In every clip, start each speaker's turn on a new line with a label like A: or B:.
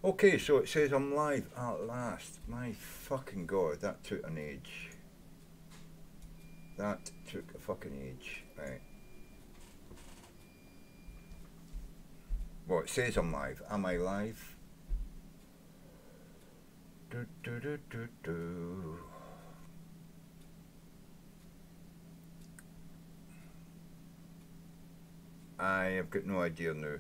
A: Okay, so it says I'm live at last. My fucking god, that took an age. That took a fucking age. Right. Well, it says I'm live. Am I live? Do, do, do, do, do. I have got no idea now.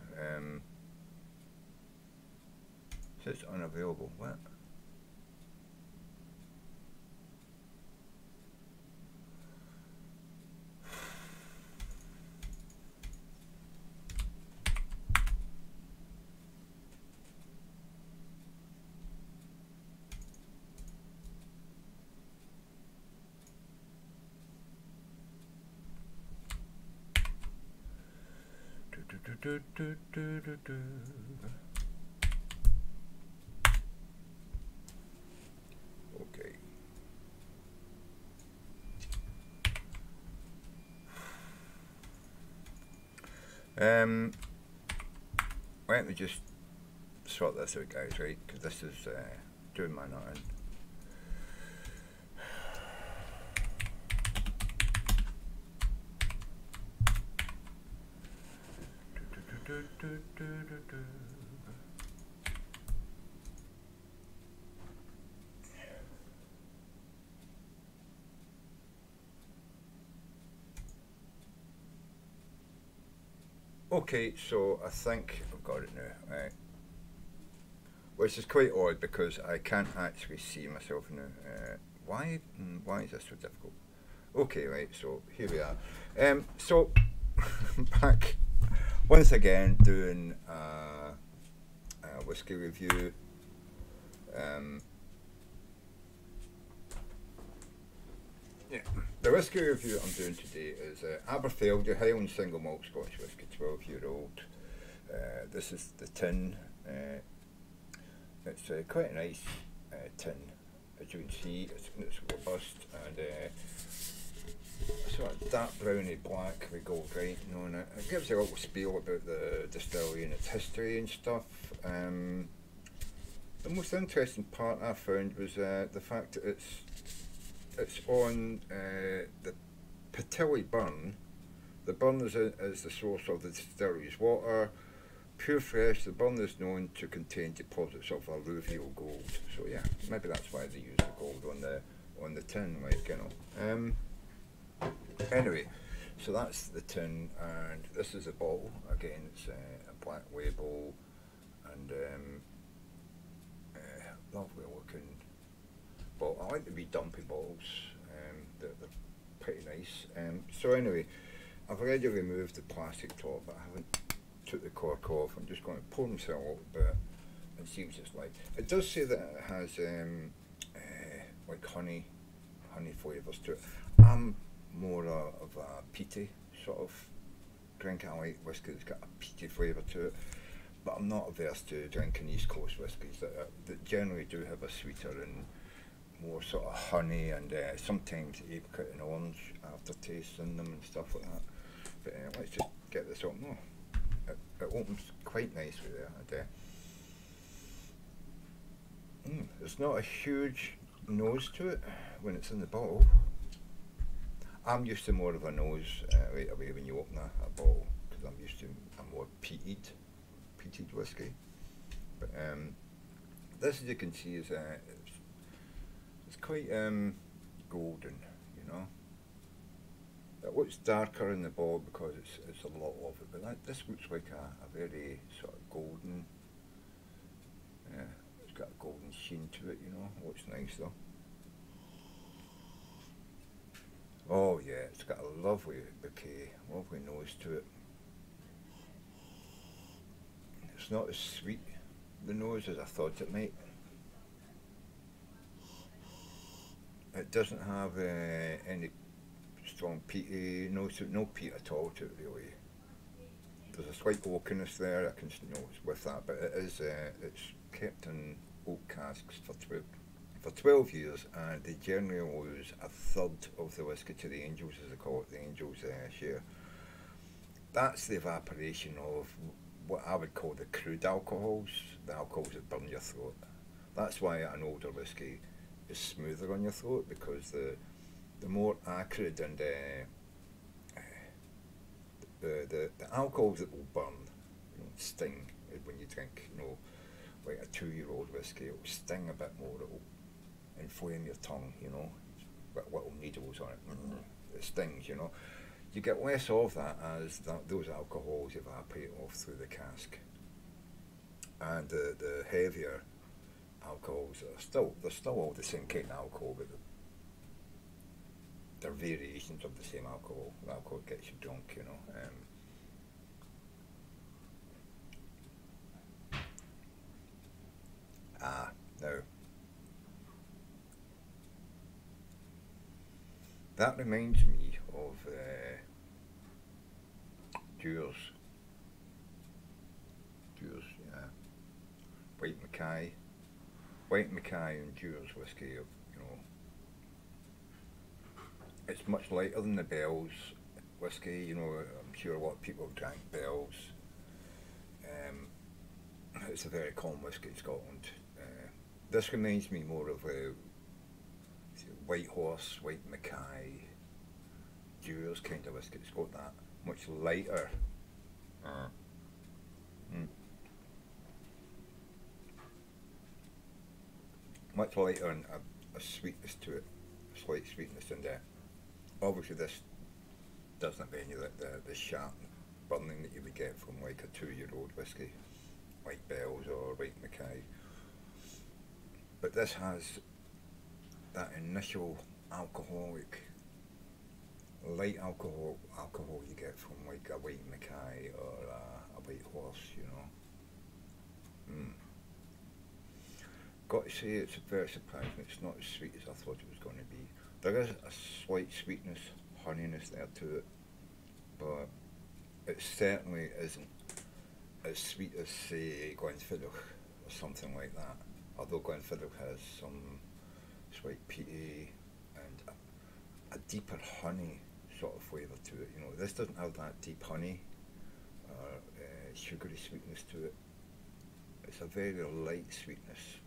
A: It says unavailable. What? Do, do, do, do, do, do, do. Okay. Let me just sort this out, guys, right? Because this is doing my nothing. Do, do, do, do, do, do. Okay, so I think I've got it now, right? Which is quite odd because I can't actually see myself now. Why is this so difficult? Okay, right, so here we are. So, back once again doing a whiskey review. Yeah. The whiskey review I'm doing today is Aberfeldy Highland Single Malt Scotch Whisky, 12-year-old. This is the tin. It's quite a nice tin, as you can see. It's robust and sort of dark browny black with gold writing on it. It gives you a little spiel about the distillery and its history and stuff. The most interesting part I found was the fact that it's on the Patilly burn. The burn is the source of the distillery's water. Pure fresh, the burn is known to contain deposits of alluvial gold. So yeah, maybe that's why they use the gold on the tin, like, you know. Anyway, so that's the tin, and this is a bottle. Again, it's a black label, and lovely looking. Well, I like the wee dumpy bottles. They're pretty nice. So anyway, I've already removed the plastic top, but I haven't took the cork off. I'm just going to pour myself a little bit and see what it's like. It does say that it has like honey flavours to it. I'm more of a peaty sort of drink. I like whiskey that's got a peaty flavour to it, but I'm not averse to drinking East Coast whiskies that generally do have a sweeter and more sort of honey and sometimes apricot and orange aftertaste in them and stuff like that. But let's just get this open. Oh, it opens quite nicely there. There's not a huge nose to it when it's in the bottle. I'm used to more of a nose right away when you open a bottle, because I'm used to a more peated whiskey. But this, as you can see, is it's quite golden, you know. It looks darker in the bottle because it's a lot of it, but this looks like a very sort of golden. Yeah, it's got a golden sheen to it, you know. It looks nice though. Oh yeah, it's got a lovely bouquet, lovely nose to it. It's not as sweet, the nose, as I thought it might. It doesn't have any strong peaty nose to it, no peat at all to it really. There's a slight oakiness there, I can notice with that, but it is it's kept in oak casks for 12 years, and they generally lose a third of the whiskey to the angels, as they call it, the angels share. That's the evaporation of what I would call the crude alcohols, the alcohols that burn your throat. That's why an older whiskey is smoother on your throat, because the more acrid and the alcohols that will burn, sting when you drink, like a 2-year-old whiskey, it will sting a bit more, it will inflame your tongue, got little needles on it, it stings, You get less of that as those alcohols evaporate off through the cask. And the heavier alcohols they're still all the same kind of alcohol, but they're variations of the same alcohol. The alcohol gets you drunk, Now, that reminds me of Dewar's, yeah, White Mackay and Dewar's whiskey. It's much lighter than the Bell's whiskey. I'm sure a lot of people have drank Bell's. It's a very common whiskey in Scotland. This reminds me more of White Horse, White Mackay, Dewar's kind of whiskey. It's got that much lighter. Much lighter and a sweetness to it, a slight sweetness, and obviously this doesn't have any of the sharp burning that you would get from like a 2-year-old whiskey, like Bell's or White Mackay. But this has that initial alcoholic, light alcohol you get from like a White Mackay or a White Horse, Got to say, it's very surprising. It's not as sweet as I thought it was going to be. There is a slight sweetness, honeyness there to it, but it certainly isn't as sweet as, say, Glenfiddich or something like that. Although Glenfiddich has some slight peaty and a deeper honey sort of flavour to it. This doesn't have that deep honey or sugary sweetness to it. It's a very light sweetness.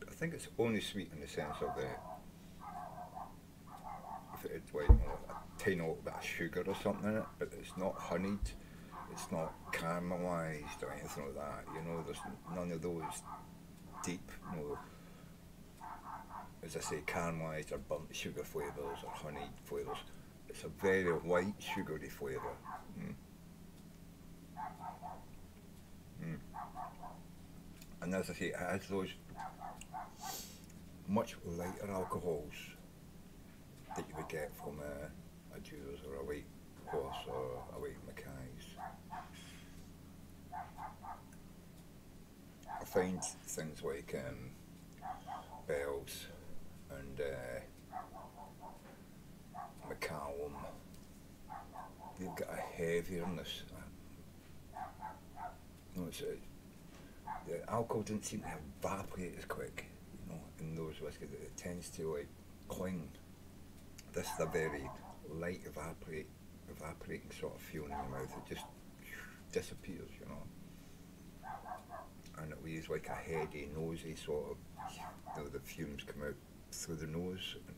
A: I think it's only sweet in the sense of if it's like a tiny little bit of sugar or something in it, but it's not honeyed. It's not caramelised or anything like that, there's none of those deep, as I say, caramelised or burnt sugar flavours or honeyed flavours. It's a very light sugary flavour. And as I say, it has those much lighter alcohols that you would get from a Dewar's or a White Horse or a White Mackay's. I find things like Bell's and Macallum, they've got a heavierness. The alcohol didn't seem to evaporate as quick, in those whiskies. It tends to like cling. This is a very light evaporating sort of feeling in your mouth. It just disappears, and it leaves like a heady, nosy sort of, the fumes come out through the nose and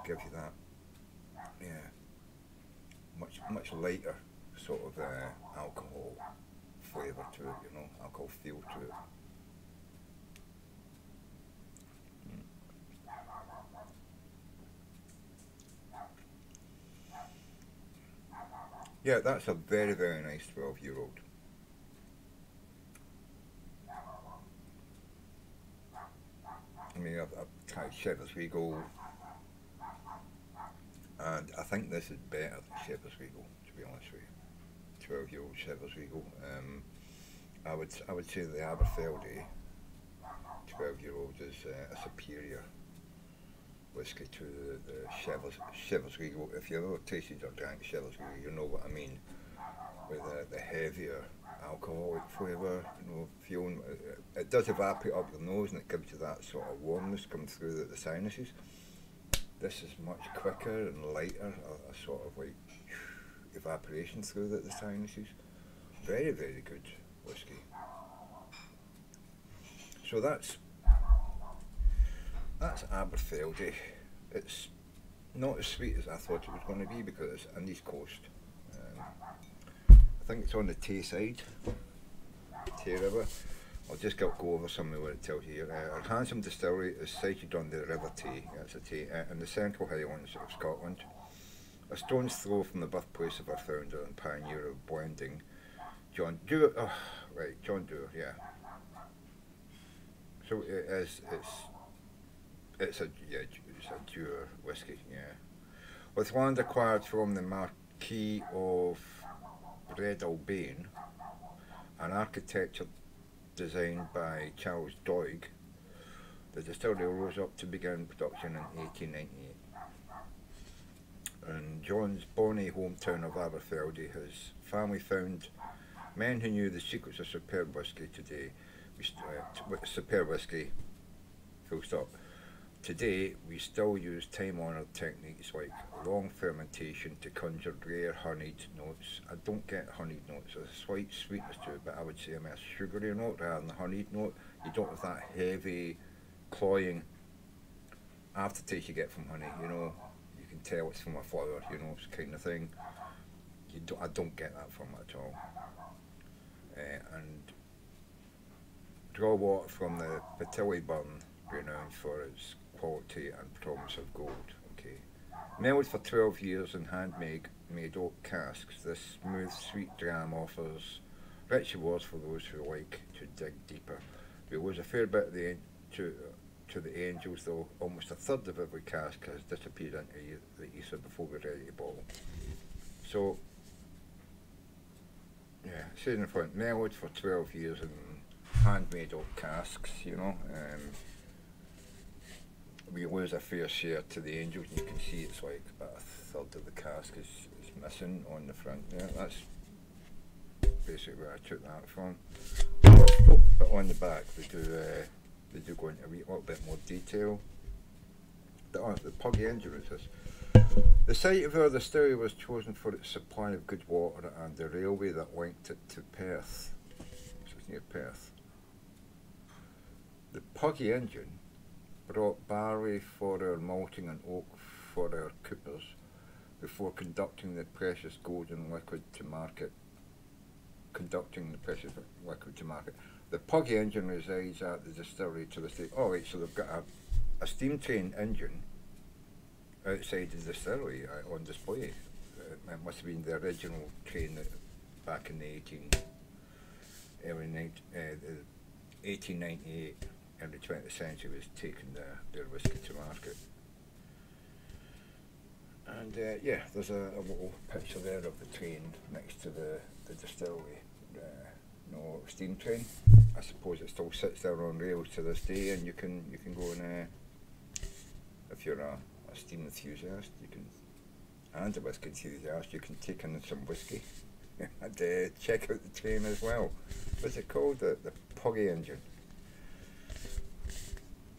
A: give you that, much lighter sort of alcohol flavour to it, alcohol feel to it. Yeah, that's a very, very nice 12-year-old. I mean, I've tried Shepherd's Regal, and I think this is better than Shepherd's Regal, to be honest with you. 12-year-old Shepherd's Regal. I would say the Aberfeldy 12-year-old is a superior whiskey to the Shepherd's Regal. If you've ever tasted or drank Shepherd's Regal, you know what I mean, with the heavier alcoholic flavour, feeling. It does evaporate up your nose and it gives you that sort of warmness coming through the sinuses. This is much quicker and lighter, a sort of like evaporation through the sinuses. Very, very good whiskey. So that's Aberfeldy. It's not as sweet as I thought it was going to be because it's on the East Coast. I think it's on the Tay side, Tay River. I'll just go over some of what it tells you here. Our handsome distillery is sited on the River Tay, that's a Tay, in the central highlands of Scotland. A stone's throw from the birthplace of our founder and pioneer of blending, John Dewar. Oh, right, John Dewar, yeah. So it's a Dewar whiskey, yeah. With land acquired from the Marquis of Breadalbane, an architecture designed by Charles Doig, the distillery rose up to begin production in 1898. In John's bonny hometown of Aberfeldy, his family found men who knew the secrets of superb whiskey today. Superb whiskey, full stop. Today, we still use time-honoured techniques like long fermentation to conjure rare honeyed notes. I don't get honeyed notes. There's a slight sweetness to it, but I would say a more sugary note rather than a honeyed note. You don't have that heavy, cloying aftertaste you get from honey, you know. You can tell it's from a flower, you know, kind of thing. I don't get that from it at all. And draw water from the Patilly burn, renowned for its quality and promise of gold. Okay, mellowed for 12 years in handmade oak casks, this smooth, sweet dram offers rich rewards for those who like to dig deeper. We lose a fair bit to the angels, though. Almost a third of every cask has disappeared into the ether before we're ready to bottle. So, yeah, it says in the front, mellowed for 12 years in handmade oak casks, you know. We lose a fair share to the angels, and you can see it's like about a third of the cask is missing on the front. Yeah, that's basically where I took that from. But on the back, they do go into a little bit more detail. The Puggy engine is this. The site of our distillery was chosen for its supply of good water and the railway that linked it to Perth. So it's near Perth. The Puggy engine brought barley for our malting and oak for our coopers before conducting the precious golden liquid to market. The Puggy engine resides at the distillery to this day. Oh, right, so they've got a steam train engine outside the distillery on display. It must have been the original train that back in the 1898. In the 20th century was taking their whiskey to market. And yeah, there's a little picture there of the train next to the distillery. No steam train. I suppose it still sits there on rails to this day, and you can go and if you're a steam enthusiast, you can, and a whiskey enthusiast, you can take in some whiskey and check out the train as well. What's it called? The Puggy engine.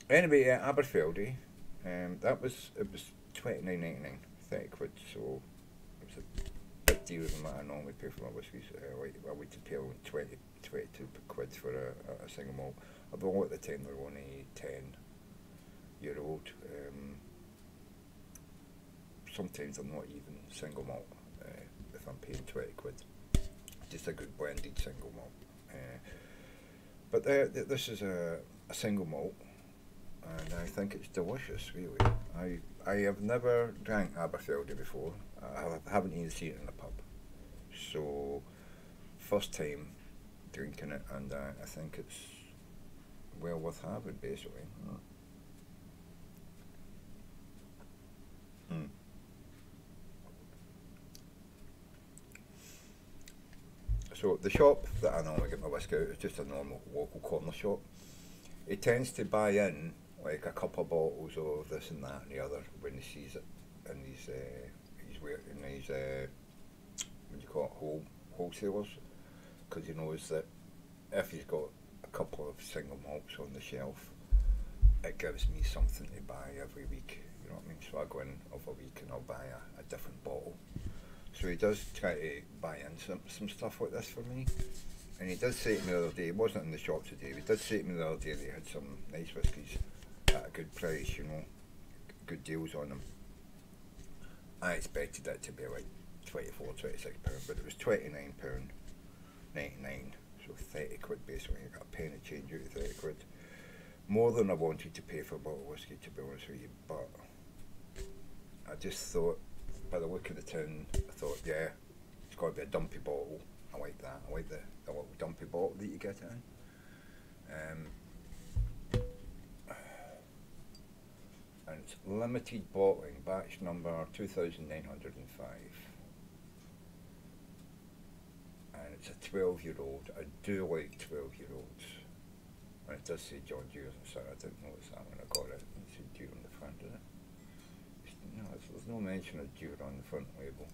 A: Anyway, Aberfeldy, it was £29.99, 30 quid, so it was a bit dearer than what I normally pay for my whiskies. I would pay around 22 quid for a single malt, although at the time they were only 10-year-old. Sometimes they're not even single malt if I'm paying 20 quid, just a good blended single malt. But this is a single malt, and I think it's delicious, really. I have never drank Aberfeldy before. I haven't even seen it in a pub. So, first time drinking it, and I think it's well worth having, basically. So the shop that I normally get my whiskey out is just a normal local corner shop. He tends to buy in like a couple of bottles of this and that and the other when he sees it in these what do you call it, wholesalers, because he knows that if he's got a couple of single malts on the shelf, it gives me something to buy every week. You know what I mean? So I go in every week and I'll buy a different bottle. So he does try to buy in some stuff like this for me. And he did say to me the other day, he wasn't in the shop today, but he did say to me the other day that he had some nice whiskies at a good price, you know, good deals on them. I expected it to be like £24, £26, but it was £29.99, so 30 quid basically. I got a penny change out of 30 quid. More than I wanted to pay for a bottle of whiskey, to be honest with you, but I just thought, by the look of the tin, I thought, yeah, it's got to be a dumpy bottle. I like that. I like the little dumpy bottle that you get it in. And it's limited bottling, batch number 2905. And it's a 12-year-old. I do like 12-year-olds. And it does say John Deere inside. I didn't notice that when I got it. It said Deere on the front, did it? No, there's no mention of Deere on the front label.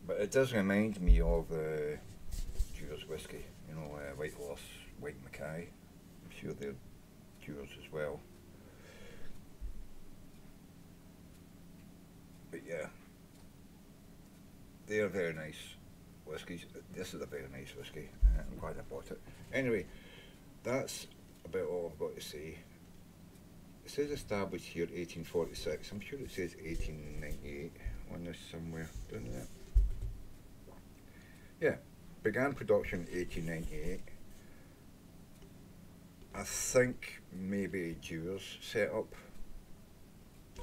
A: But it does remind me of Deere's whiskey, you know, White Horse, White Mackay. I'm sure they're Deere's as well. But yeah, they're very nice whiskies. This is a very nice whiskey. I'm glad I bought it. Anyway, that's about all I've got to say. It says established here 1846. I'm sure it says 1898 on this somewhere, doesn't it? Yeah, began production 1898. I think maybe Deere's set up.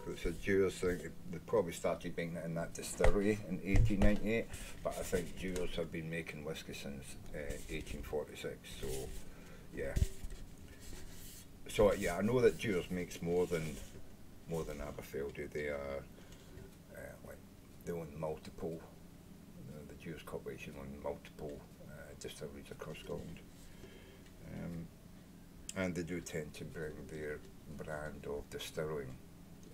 A: It's a Deere's thing. They probably started making it in that distillery in 1898, but I think Deere's have been making whiskey since 1846. So, yeah. So yeah, I know that Deere's makes more than Aberfeldy. They are like they own multiple. The Deere's Corporation own multiple distilleries across Scotland, and they do tend to bring their brand of distilling,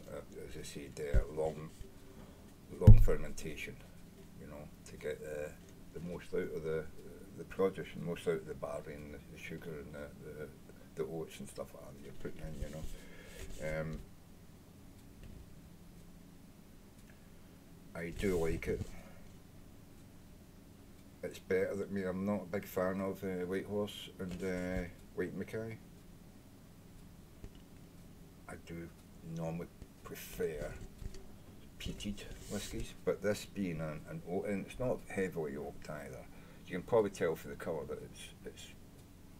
A: as I said, long fermentation, you know, to get the most out of the produce and most out of the barley and the sugar and the oats and stuff like that you're putting in, you know. I do like it. It's better than me. I'm not a big fan of White Horse and White Mackay. I do normally prefer peated whiskies, but this being an oak, and it's not heavily oaked either. You can probably tell from the colour that it's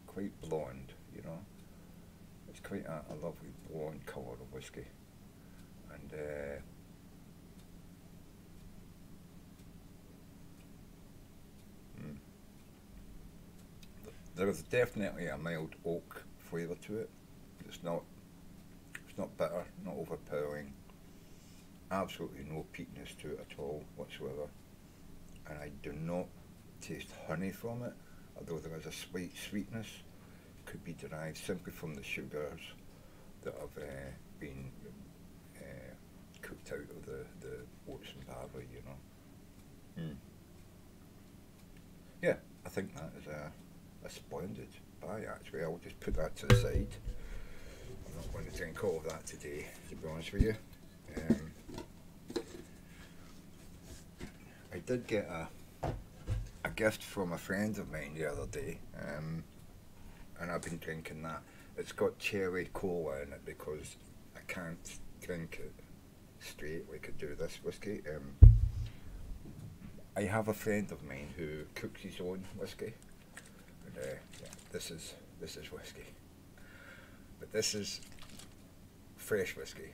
A: quite blonde, you know. It's quite a lovely blonde colour of whiskey, and there is definitely a mild oak flavour to it. It's not bitter, not overpowering. Absolutely no peatiness to it at all whatsoever, and I do not taste honey from it, although there is a slight sweetness. Could be derived simply from the sugars that have been cooked out of the oats and barley, you know. Yeah, I think that is a splendid buy, actually. I'll just put that to the side. I'm not going to drink all of that today, to be honest with you. I did get a gift from a friend of mine the other day, and I've been drinking that. It's got cherry cola in it because I can't drink it straight like I do this whiskey. I have a friend of mine who cooks his own whiskey, and yeah, this is whiskey, but this is fresh whiskey.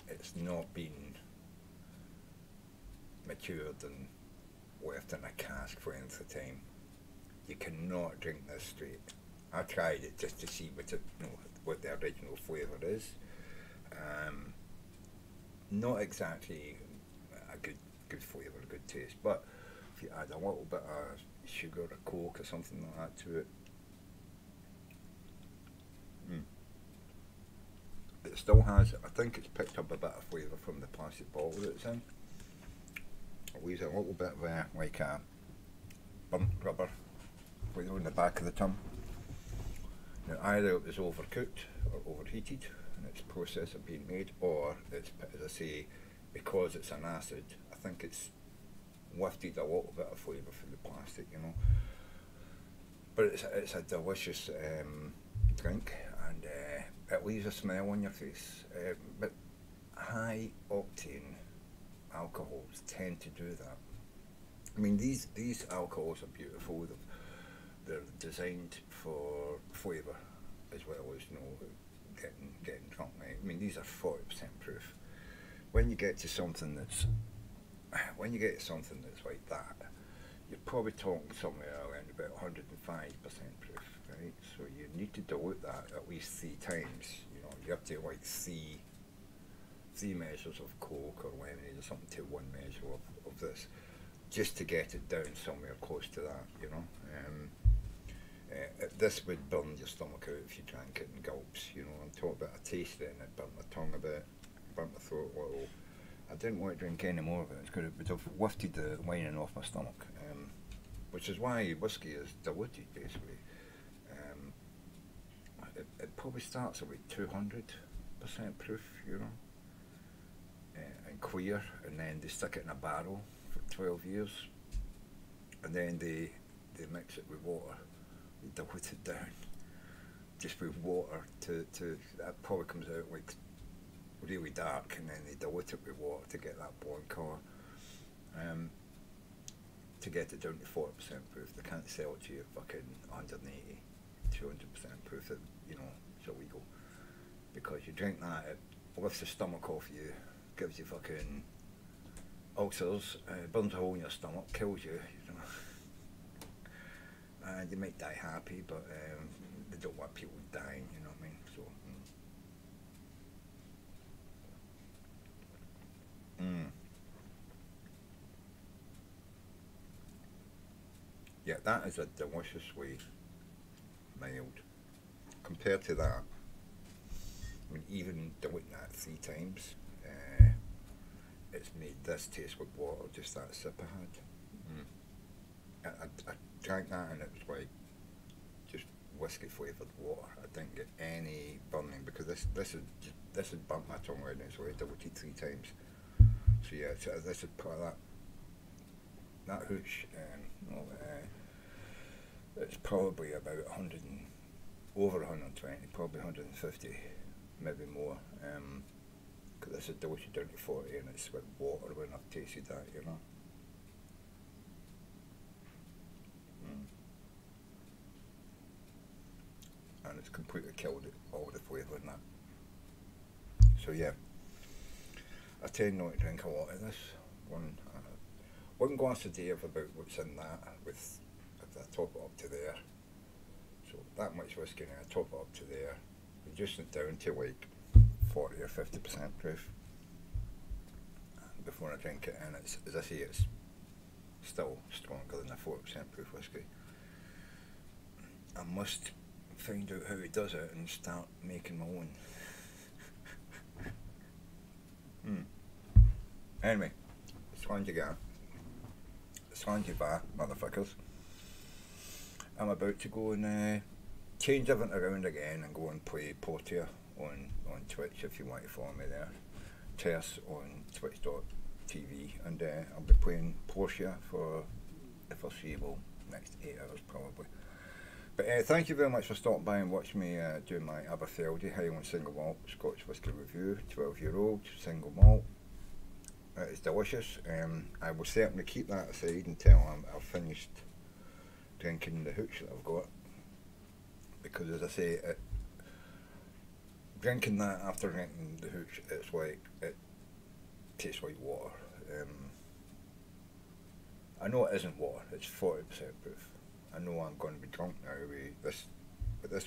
A: It's not been matured and left in a cask for any time. You cannot drink this straight. I tried it just to see what the original flavour is. Not exactly a good flavour, a good taste, but if you add a little bit of sugar or coke or something like that to it, it still has, I think it's picked up a bit of flavour from the plastic bottle that it's in. It leaves a little bit of like a burnt rubber flavour in the back of the tongue. Now, either it was overcooked or overheated in its process of being made, or it's, as I say, because it's an acid, I think it's lifted a little bit of flavour from the plastic, you know. But it's a delicious drink, and it leaves a smile on your face. But high octane alcohols tend to do that. I mean, these alcohols are beautiful. They're designed for flavour as well as, you know, getting drunk. Right? I mean, these are 40% proof. When you get to something that's like that, you're probably talking somewhere around about 105% proof, right? So you need to dilute that at least 3 times. You know, you have to like three measures of Coke or lemonade or something to 1 measure of this, just to get it down somewhere close to that, you know. This would burn your stomach out if you drank it in gulps, you know. I'm talking about, I tasted it and it burnt my tongue a bit, burnt my throat a little. I didn't want to drink any more of it because it would have lifted the lining off my stomach, which is why whiskey is diluted, basically. It probably starts at like 200% proof, you know, and clear, and then they stick it in a barrel for 12 years, and then they mix it with water. They dilute it down just with water to that probably comes out like really dark, and then they dilute it with water to get that blonde colour, to get it down to 40% proof. They can't sell it to you fucking 180, 200% proof. You know, it's illegal, because you drink that, it lifts the stomach off you, gives you fucking ulcers, burns a hole in your stomach, kills you, you know. And you might die happy, but they don't want people dying, you know what I mean? So, yeah, that is a deliciously mild. Compared to that, I mean, even diluting that 3 times, it's made this taste like water, just that sip I had. I drank that and it was like just whiskey flavoured water. I didn't get any burning, because this has burnt my tongue right now, so I diluted 3 times. So yeah, so this is part of that hooch. Well, it's probably about 100 and over 120, probably 150, maybe more. Because this is diluted down to 40, and it's like water when I've tasted that, you know. And it's completely killed all the flavour in that. So yeah, I tend not to drink a lot of this. One glass a day of about what's in that, with, if I top it up to there, so that much whiskey, and I top it up to there, reducing it down to like 40 or 50% proof before I drink it, and it's, as I say, it's still stronger than a 40% proof whiskey. I must find out how he does it and start making my own. Anyway, Slanjiva, motherfuckers. I'm about to go and change everything around again and go and play Portia on Twitch, if you want to follow me there. Tess on twitch.tv, and I'll be playing Portia for the foreseeable next 8 hours probably. But thank you very much for stopping by and watching me do my Aberfeldy Highland Single Malt Scotch Whisky Review, 12-year-old single malt. It's delicious. I will certainly keep that aside until I've finished drinking the hooch that I've got, because as I say, drinking that after drinking the hooch, it's like, it tastes like water. I know it isn't water, it's 40% proof. I know I'm going to be drunk now with this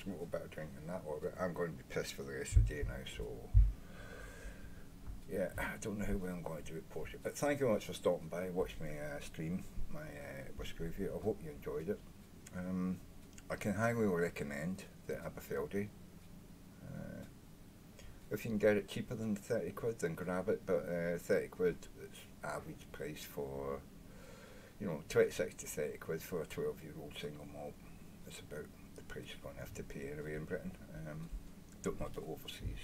A: little bit of drink and that little bit. I'm going to be pissed for the rest of the day now, so yeah, I don't know how well I'm going to do it, Portia. But thank you very much for stopping by, watch me stream my whisky review. I hope you enjoyed it. I can highly recommend the Aberfeldy. If you can get it cheaper than 30 quid, then grab it, but 30 quid is average price for, you know, 26 to 30 quid for a 12-year-old single malt. It's about the price you're going to have to pay anyway in Britain. Don't know about overseas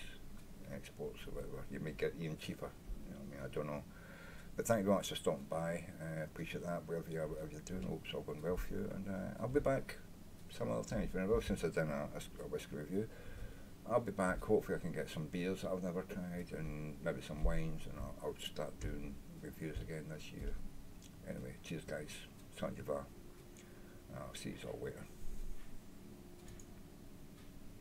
A: exports or whatever. You may get even cheaper, you know what I mean, I don't know. But thank you very much for stopping by. Appreciate that. Wherever you are, whatever you're doing, hope it's all going well for you. And I'll be back some other time. It's been a while since I've done a whisky review. I'll be back. Hopefully, I can get some beers that I've never tried, and maybe some wines, and I'll start doing reviews again this year. Anyway, cheers, guys. Sanjivar. I'll see you all later.